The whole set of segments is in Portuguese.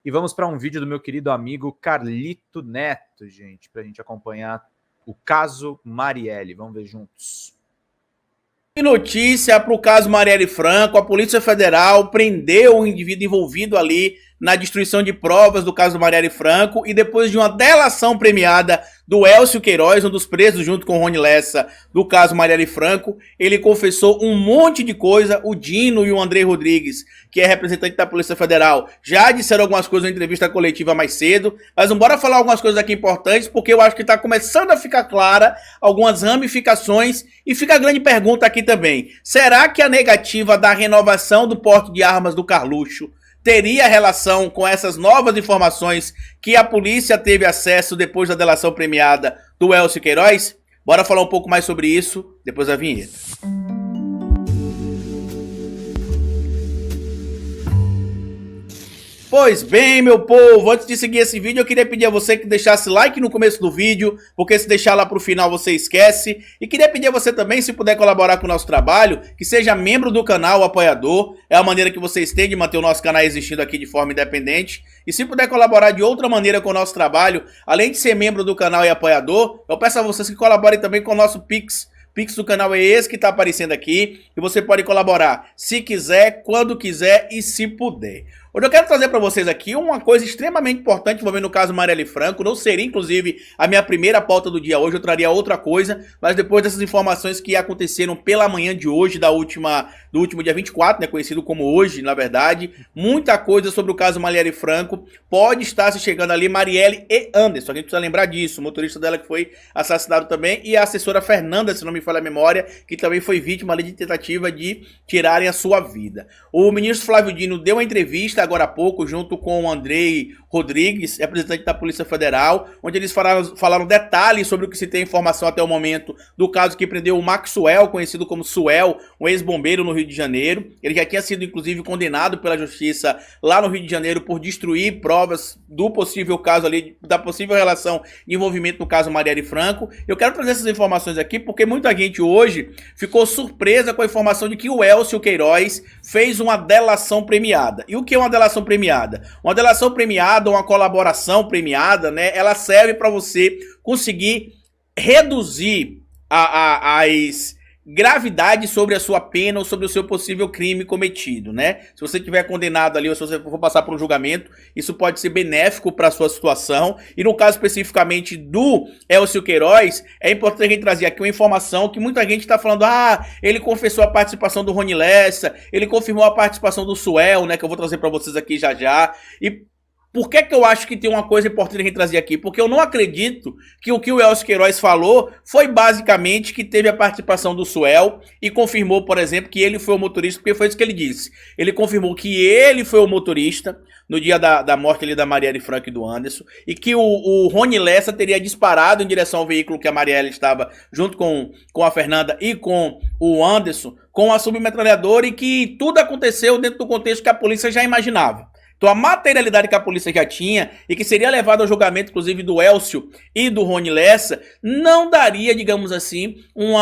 E vamos para um vídeo do meu querido amigo Carlito Neto, gente, para a gente acompanhar o caso Marielle. Vamos ver juntos. Notícia para o caso Marielle Franco. A Polícia Federal prendeu o indivíduo envolvido ali na destruição de provas do caso Marielle Franco, e depois de uma delação premiada do Elcio Queiroz, um dos presos junto com o Rony Lessa do caso Marielle Franco, ele confessou um monte de coisa. O Dino e o Andrei Rodrigues, que é representante da Polícia Federal, já disseram algumas coisas na entrevista coletiva mais cedo, mas bora falar algumas coisas aqui importantes, porque eu acho que está começando a ficar clara algumas ramificações, e fica a grande pergunta aqui também: será que a negativa da renovação do porte de armas do Carluxo teria relação com essas novas informações que a polícia teve acesso depois da delação premiada do Elcio Queiroz? Bora falar um pouco mais sobre isso depois da vinheta. Pois bem, meu povo, antes de seguir esse vídeo, eu queria pedir a você que deixasse like no começo do vídeo, porque se deixar lá pro final você esquece. E queria pedir a você também, se puder colaborar com o nosso trabalho, que seja membro do canal, apoiador. É a maneira que vocês têm de manter o nosso canal existindo aqui de forma independente. E se puder colaborar de outra maneira com o nosso trabalho, além de ser membro do canal e apoiador, eu peço a vocês que colaborem também com o nosso Pix. Pix do canal é esse que está aparecendo aqui, e você pode colaborar se quiser, quando quiser e se puder. Hoje eu quero trazer para vocês aqui uma coisa extremamente importante envolvendo o caso Marielle Franco. Não seria, inclusive, a minha primeira pauta do dia hoje, eu traria outra coisa, mas depois dessas informações que aconteceram pela manhã de hoje, do último dia 24, né, conhecido como hoje, na verdade, muita coisa sobre o caso Marielle Franco pode estar se chegando ali. Marielle e Anderson, a gente precisa lembrar disso, o motorista dela que foi assassinado também, e a assessora Fernanda, se não me falha a memória, que também foi vítima ali de tentativa de tirarem a sua vida. O ministro Flávio Dino deu uma entrevista agora há pouco, junto com o Andrei Rodrigues, representante da Polícia Federal, onde eles falaram detalhes sobre o que se tem informação até o momento do caso que prendeu o Maxwell, conhecido como Suel, um ex-bombeiro no Rio de Janeiro. Ele já tinha sido, inclusive, condenado pela justiça lá no Rio de Janeiro por destruir provas do possível caso ali, da possível relação de envolvimento no caso Marielle Franco. Eu quero trazer essas informações aqui porque muita gente hoje ficou surpresa com a informação de que o Elcio Queiroz fez uma delação premiada. E o que é uma delação premiada? Uma delação premiada, uma colaboração premiada, né? Ela serve para você conseguir reduzir as gravidade sobre a sua pena ou sobre o seu possível crime cometido, né? Se você tiver condenado ali ou se você for passar por um julgamento, isso pode ser benéfico para a sua situação. E no caso especificamente do Elcio Queiroz, é importante a gente trazer aqui uma informação que muita gente está falando: ah, ele confessou a participação do Rony Lessa, ele confirmou a participação do Suel, né? Que eu vou trazer para vocês aqui já já. E por que eu acho que tem uma coisa importante a gente trazer aqui? Porque eu não acredito que o Elcio Queiroz falou foi basicamente que teve a participação do Suel e confirmou, por exemplo, que ele foi o motorista, porque foi isso que ele disse. Ele confirmou que ele foi o motorista no dia da morte ali da Marielle Franco e do Anderson, e que o Rony Lessa teria disparado em direção ao veículo que a Marielle estava junto com a Fernanda e com o Anderson, com a submetralhadora, e que tudo aconteceu dentro do contexto que a polícia já imaginava. Então a materialidade que a polícia já tinha e que seria levado ao julgamento, inclusive, do Elcio e do Rony Lessa, não daria, digamos assim, um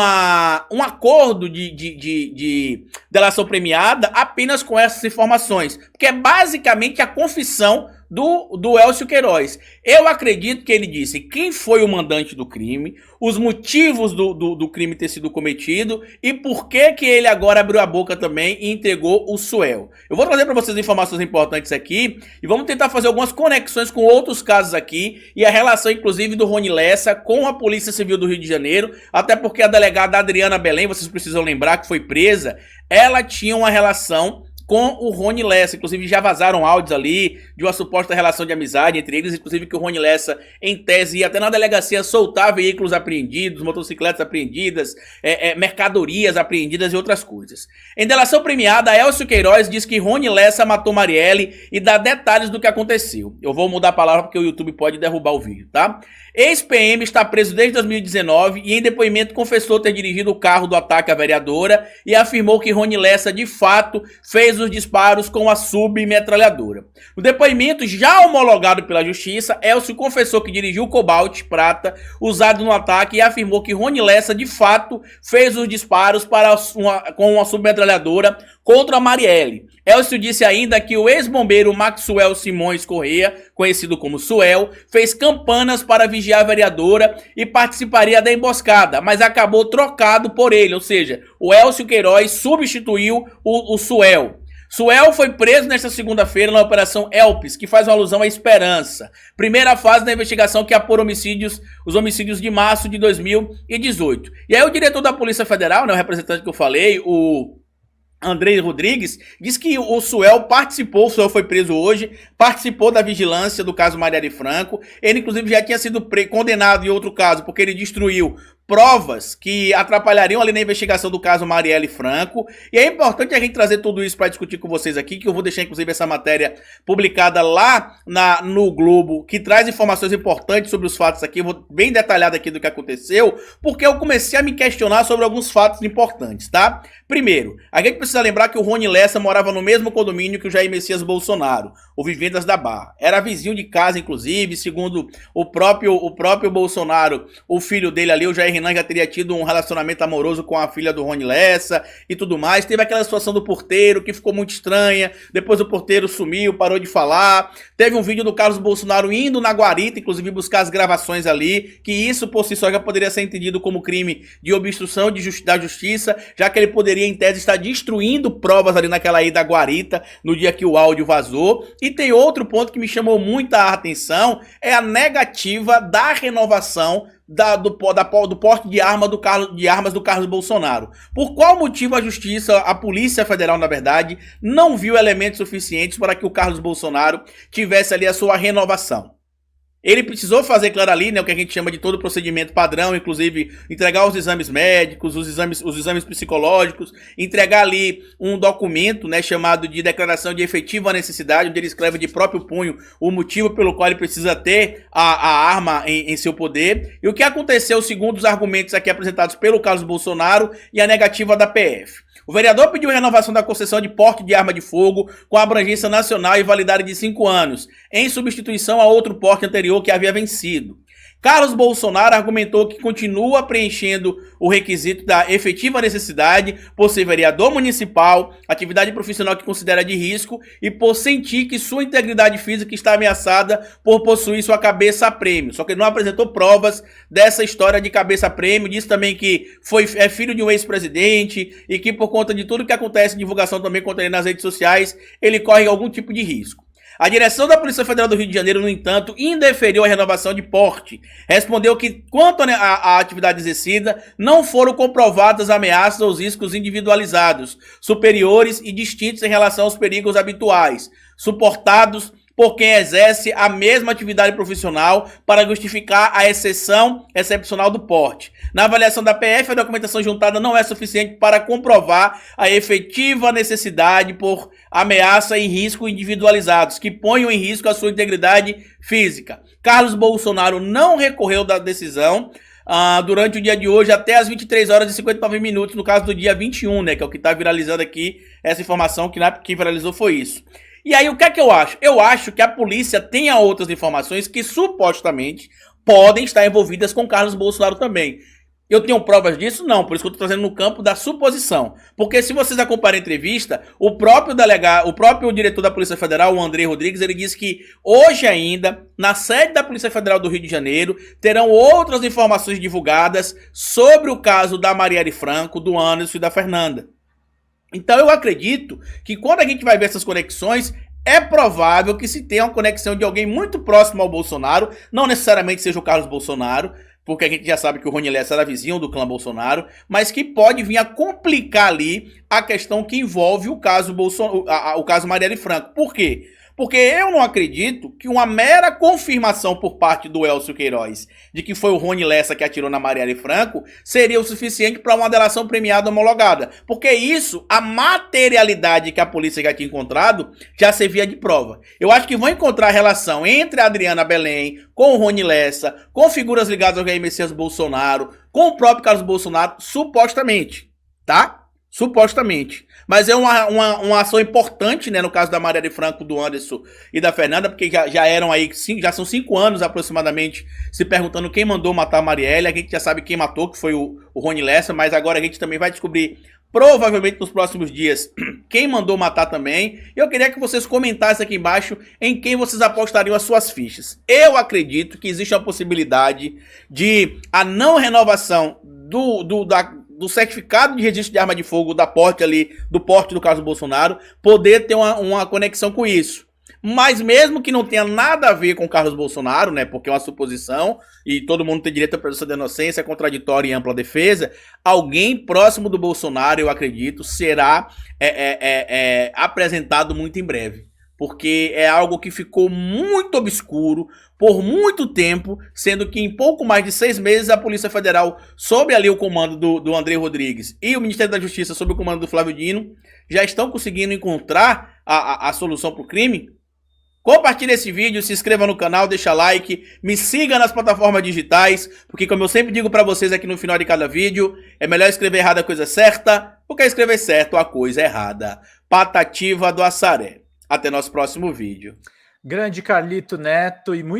acordo de delação premiada apenas com essas informações. Porque é basicamente a confissão do Elcio Queiroz. Eu acredito que ele disse quem foi o mandante do crime, os motivos do crime ter sido cometido e por que ele agora abriu a boca também e entregou o Suel. Eu vou trazer para vocês informações importantes aqui e vamos tentar fazer algumas conexões com outros casos aqui e a relação, inclusive, do Rony Lessa com a Polícia Civil do Rio de Janeiro, até porque a delegada Adriana Belém, vocês precisam lembrar que foi presa, ela tinha uma relação com o Rony Lessa. Inclusive já vazaram áudios ali de uma suposta relação de amizade entre eles, inclusive que o Rony Lessa, em tese, ia até na delegacia soltar veículos apreendidos, motocicletas apreendidas, mercadorias apreendidas e outras coisas. Em delação premiada, Elcio Queiroz diz que Rony Lessa matou Marielle e dá detalhes do que aconteceu. Eu vou mudar a palavra porque o YouTube pode derrubar o vídeo, tá? Ex-PM está preso desde 2019 e em depoimento confessou ter dirigido o carro do ataque à vereadora e afirmou que Rony Lessa, de fato, fez os disparos com a submetralhadora. No depoimento já homologado pela justiça, Elcio confessou que dirigiu o Cobalt prata usado no ataque e afirmou que Rony Lessa, de fato, fez os disparos com uma submetralhadora contra a Marielle. Elcio disse ainda que o ex-bombeiro Maxwell Simões Corrêa, conhecido como Suel, fez campanas para vigiar a vereadora e participaria da emboscada, mas acabou trocado por ele, ou seja, o Elcio Queiroz substituiu o Suel. Suel foi preso nesta segunda-feira na Operação Elpis, que faz uma alusão à esperança. Primeira fase da investigação que apura os homicídios de março de 2018. E aí o diretor da Polícia Federal, né, o representante que eu falei, o Andrei Rodrigues, diz que o Suel foi preso hoje, participou da vigilância do caso Marielle Franco. Ele inclusive já tinha sido condenado em outro caso, porque ele destruiu provas que atrapalhariam ali na investigação do caso Marielle Franco. E é importante a gente trazer tudo isso para discutir com vocês aqui, que eu vou deixar inclusive essa matéria publicada lá no Globo, que traz informações importantes sobre os fatos aqui, vou bem detalhado aqui do que aconteceu, porque eu comecei a me questionar sobre alguns fatos importantes, tá? Primeiro, a gente precisa lembrar que o Rony Lessa morava no mesmo condomínio que o Jair Messias Bolsonaro, o Vivendas da Barra. Era vizinho de casa, inclusive, segundo o próprio Bolsonaro, o filho dele ali, o Jair Renan, já teria tido um relacionamento amoroso com a filha do Rony Lessa e tudo mais. Teve aquela situação do porteiro que ficou muito estranha, depois o porteiro sumiu, parou de falar. Teve um vídeo do Carlos Bolsonaro indo na guarita, inclusive buscar as gravações ali, que isso por si só já poderia ser entendido como crime de obstrução da justiça, já que ele poderia em tese estar destruindo provas ali naquela ida à guarita no dia que o áudio vazou. E tem outro ponto que me chamou muita atenção, é a negativa da renovação do porte de armas do Carlos Bolsonaro. Por qual motivo a justiça, a Polícia Federal, na verdade, não viu elementos suficientes para que o Carlos Bolsonaro tivesse ali a sua renovação? Ele precisou fazer, claro, ali, né, o que a gente chama de todo o procedimento padrão, inclusive entregar os exames médicos, os exames psicológicos, entregar ali um documento, né, chamado de declaração de efetiva necessidade, onde ele escreve de próprio punho o motivo pelo qual ele precisa ter a arma em seu poder. E o que aconteceu, segundo os argumentos aqui apresentados pelo Carlos Bolsonaro e a negativa da PF? O vereador pediu renovação da concessão de porte de arma de fogo com abrangência nacional e validade de 5 anos, em substituição a outro porte anterior que havia vencido. Carlos Bolsonaro argumentou que continua preenchendo o requisito da efetiva necessidade por ser vereador municipal, atividade profissional que considera de risco e por sentir que sua integridade física está ameaçada por possuir sua cabeça a prêmio. Só que ele não apresentou provas dessa história de cabeça a prêmio, disse também que é filho de um ex-presidente e que por conta de tudo que acontece, divulgação também contra ele nas redes sociais, ele corre algum tipo de risco. A direção da Polícia Federal do Rio de Janeiro, no entanto, indeferiu a renovação de porte. Respondeu que, quanto à atividade exercida, não foram comprovadas ameaças ou riscos individualizados, superiores e distintos em relação aos perigos habituais, suportados por quem exerce a mesma atividade profissional para justificar a exceção excepcional do porte. Na avaliação da PF, a documentação juntada não é suficiente para comprovar a efetiva necessidade por ameaça e risco individualizados, que ponham em risco a sua integridade física. Carlos Bolsonaro não recorreu da decisão durante o dia de hoje até as 23 horas e 59 minutos, no caso do dia 21, né, que é o que está viralizando aqui, essa informação que viralizou foi isso. E aí, o que é que eu acho? Eu acho que a polícia tenha outras informações que supostamente podem estar envolvidas com Carlos Bolsonaro também. Eu tenho provas disso? Não, por isso que eu estou trazendo no campo da suposição. Porque se vocês acompanharem a entrevista, o próprio diretor da Polícia Federal, o Andrei Rodrigues, ele disse que hoje ainda, na sede da Polícia Federal do Rio de Janeiro, terão outras informações divulgadas sobre o caso da Marielle Franco, do Anderson e da Fernanda. Então eu acredito que quando a gente vai ver essas conexões, é provável que se tenha uma conexão de alguém muito próximo ao Bolsonaro, não necessariamente seja o Carlos Bolsonaro, porque a gente já sabe que o Rony Lessa era vizinho do clã Bolsonaro, mas que pode vir a complicar ali a questão que envolve o caso Marielle Franco. Por quê? Porque eu não acredito que uma mera confirmação por parte do Elcio Queiroz de que foi o Rony Lessa que atirou na Marielle Franco seria o suficiente para uma delação premiada homologada. Porque isso, a materialidade que a polícia já tinha encontrado, já servia de prova. Eu acho que vão encontrar relação entre a Adriana Belém, com o Rony Lessa, com figuras ligadas ao Jair Messias Bolsonaro, com o próprio Carlos Bolsonaro, supostamente, tá? Supostamente. Mas é uma ação importante, né, no caso da Marielle Franco, do Anderson e da Fernanda, porque já eram aí, já são 5 anos aproximadamente, se perguntando quem mandou matar a Marielle. A gente já sabe quem matou, que foi o Rony Lessa, mas agora a gente também vai descobrir provavelmente nos próximos dias, quem mandou matar também. Eu queria que vocês comentassem aqui embaixo em quem vocês apostariam as suas fichas. Eu acredito que existe a possibilidade de a não renovação do certificado de registro de arma de fogo do porte do caso Bolsonaro, poder ter uma conexão com isso. Mas mesmo que não tenha nada a ver com Carlos Bolsonaro, né, porque é uma suposição e todo mundo tem direito à presunção de inocência, contraditória e ampla defesa, alguém próximo do Bolsonaro, eu acredito, será apresentado muito em breve. Porque é algo que ficou muito obscuro por muito tempo, sendo que em pouco mais de 6 meses a Polícia Federal, sob ali o comando do André Rodrigues, e o Ministério da Justiça, sob o comando do Flávio Dino, já estão conseguindo encontrar a solução para o crime. Compartilhe esse vídeo, se inscreva no canal, deixa like, me siga nas plataformas digitais, porque como eu sempre digo pra vocês aqui no final de cada vídeo, é melhor escrever errado a coisa certa, do que escrever certo a coisa errada. Patativa do Assaré. Até nosso próximo vídeo. Grande Carlito Neto e muito